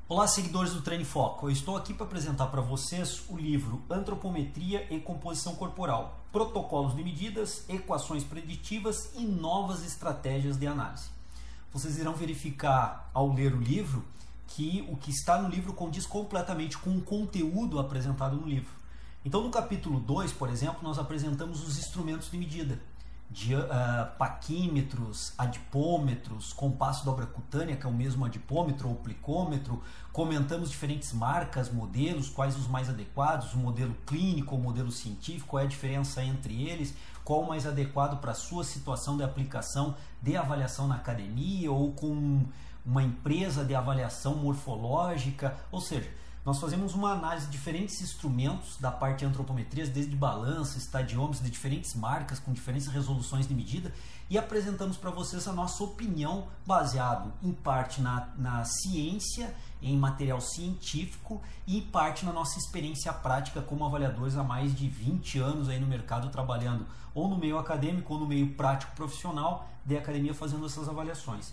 Olá, seguidores do Treine Foco. Eu estou aqui para apresentar para vocês o livro Antropometria e Composição Corporal, Protocolos de Medidas, Equações Preditivas e Novas Estratégias de Análise. Vocês irão verificar ao ler o livro que o que está no livro condiz completamente com o conteúdo apresentado no livro. Então, no capítulo 2, por exemplo, nós apresentamos os instrumentos de medida. Paquímetros, adipômetros, compasso dobra cutânea, que é o mesmo adipômetro ou plicômetro. Comentamos diferentes marcas, modelos, quais os mais adequados, o modelo clínico ou o modelo científico, qual é a diferença entre eles, qual o mais adequado para a sua situação de aplicação de avaliação na academia ou com uma empresa de avaliação morfológica, ou seja, nós fazemos uma análise de diferentes instrumentos da parte de antropometrias, desde balança, estadiômetros de diferentes marcas, com diferentes resoluções de medida, e apresentamos para vocês a nossa opinião baseado em parte na ciência, em material científico e em parte na nossa experiência prática como avaliadores há mais de 20 anos aí no mercado, trabalhando ou no meio acadêmico ou no meio prático profissional de academia, fazendo essas avaliações.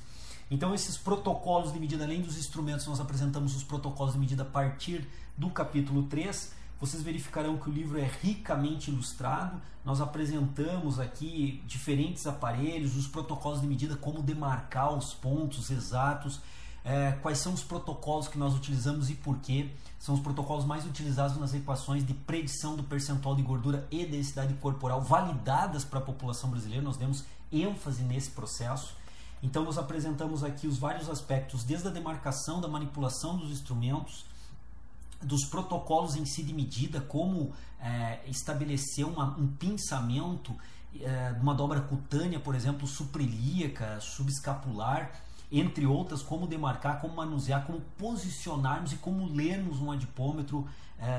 Então, esses protocolos de medida, além dos instrumentos, nós apresentamos os protocolos de medida a partir do capítulo 3. Vocês verificarão que o livro é ricamente ilustrado. Nós apresentamos aqui diferentes aparelhos, os protocolos de medida, como demarcar os pontos exatos, quais são os protocolos que nós utilizamos e por quê. São os protocolos mais utilizados nas equações de predição do percentual de gordura e densidade corporal validadas para a população brasileira. Nós demos ênfase nesse processo. Então, nós apresentamos aqui os vários aspectos, desde a demarcação, da manipulação dos instrumentos, dos protocolos em si de medida, como estabelecer um pinçamento de uma dobra cutânea, por exemplo, suprilíaca, subescapular, entre outras, como demarcar, como manusear, como posicionarmos e como lermos um adipômetro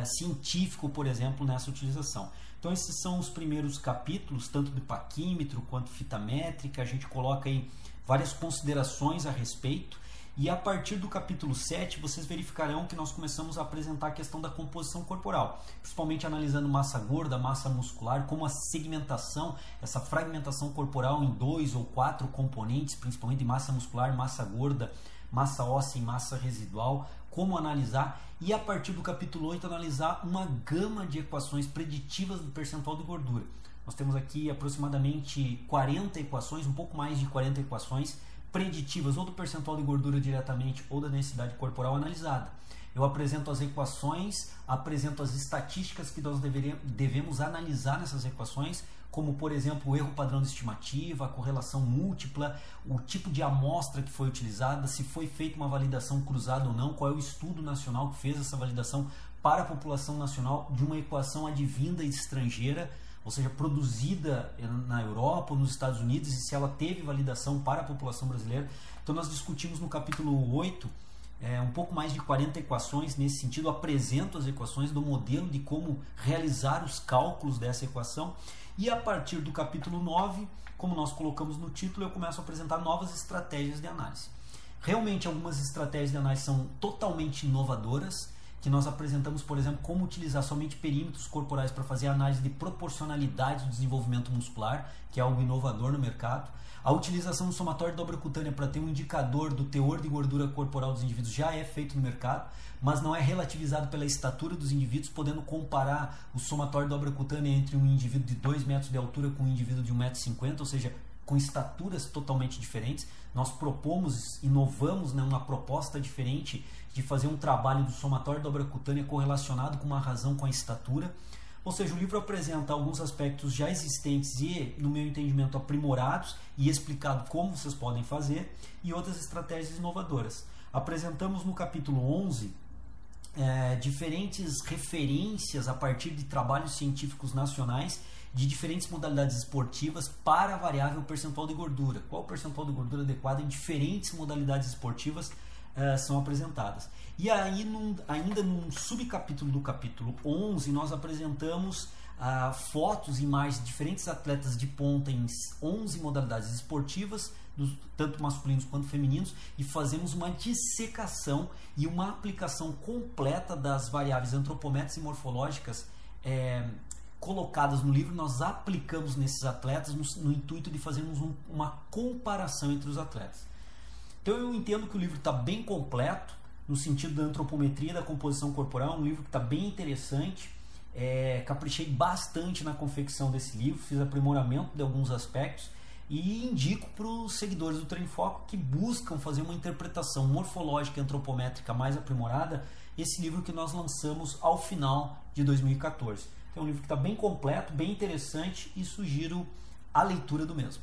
científico, por exemplo, nessa utilização. Então, esses são os primeiros capítulos, tanto de paquímetro quanto fita métrica. A gente coloca aí várias considerações a respeito, e a partir do capítulo 7 vocês verificarão que nós começamos a apresentar a questão da composição corporal, principalmente analisando massa gorda, massa muscular, como a segmentação, essa fragmentação corporal em 2 ou 4 componentes, principalmente massa muscular, massa gorda, massa óssea e massa residual, como analisar, e a partir do capítulo 8 analisar uma gama de equações preditivas do percentual de gordura. Nós temos aqui aproximadamente 40 equações, um pouco mais de 40 equações preditivas ou do percentual de gordura diretamente ou da densidade corporal analisada. Eu apresento as equações, apresento as estatísticas que nós devemos analisar nessas equações, como, por exemplo, o erro padrão de estimativa, a correlação múltipla, o tipo de amostra que foi utilizada, se foi feita uma validação cruzada ou não, qual é o estudo nacional que fez essa validação para a população nacional de uma equação advinda e estrangeira, ou seja, produzida na Europa ou nos Estados Unidos, e se ela teve validação para a população brasileira. Então, nós discutimos no capítulo 8 um pouco mais de 40 equações nesse sentido. Eu apresento as equações do modelo de como realizar os cálculos dessa equação, e a partir do capítulo 9, como nós colocamos no título, eu começo a apresentar novas estratégias de análise. Realmente, algumas estratégias de análise são totalmente inovadoras, que nós apresentamos, por exemplo, como utilizar somente perímetros corporais para fazer a análise de proporcionalidade do desenvolvimento muscular, que é algo inovador no mercado. A utilização do somatório de dobra cutânea para ter um indicador do teor de gordura corporal dos indivíduos já é feito no mercado, mas não é relativizado pela estatura dos indivíduos, podendo comparar o somatório de dobra cutânea entre um indivíduo de 2 metros de altura com um indivíduo de 1,50 m, ou seja, com estaturas totalmente diferentes. Nós inovamos, uma proposta diferente de fazer um trabalho do somatório de dobra cutânea correlacionado com uma razão com a estatura. Ou seja, o livro apresenta alguns aspectos já existentes e, no meu entendimento, aprimorados, e explicado como vocês podem fazer, e outras estratégias inovadoras. Apresentamos no capítulo 11 diferentes referências a partir de trabalhos científicos nacionais de diferentes modalidades esportivas para a variável percentual de gordura. Qual o percentual de gordura adequado em diferentes modalidades esportivas são apresentadas. E aí, ainda num subcapítulo do capítulo 11, nós apresentamos fotos e imagens de diferentes atletas de ponta em 11 modalidades esportivas, tanto masculinos quanto femininos, e fazemos uma dissecação e uma aplicação completa das variáveis antropométricas e morfológicas colocadas no livro. Nós aplicamos nesses atletas no intuito de fazermos uma comparação entre os atletas. Então eu entendo que o livro está bem completo, no sentido da antropometria da composição corporal. É um livro que está bem interessante. Caprichei bastante na confecção desse livro, fiz aprimoramento de alguns aspectos e indico para os seguidores do Treino em Foco que buscam fazer uma interpretação morfológica e antropométrica mais aprimorada, esse livro que nós lançamos ao final de 2014. É um livro que está bem completo, bem interessante e sugiro a leitura do mesmo.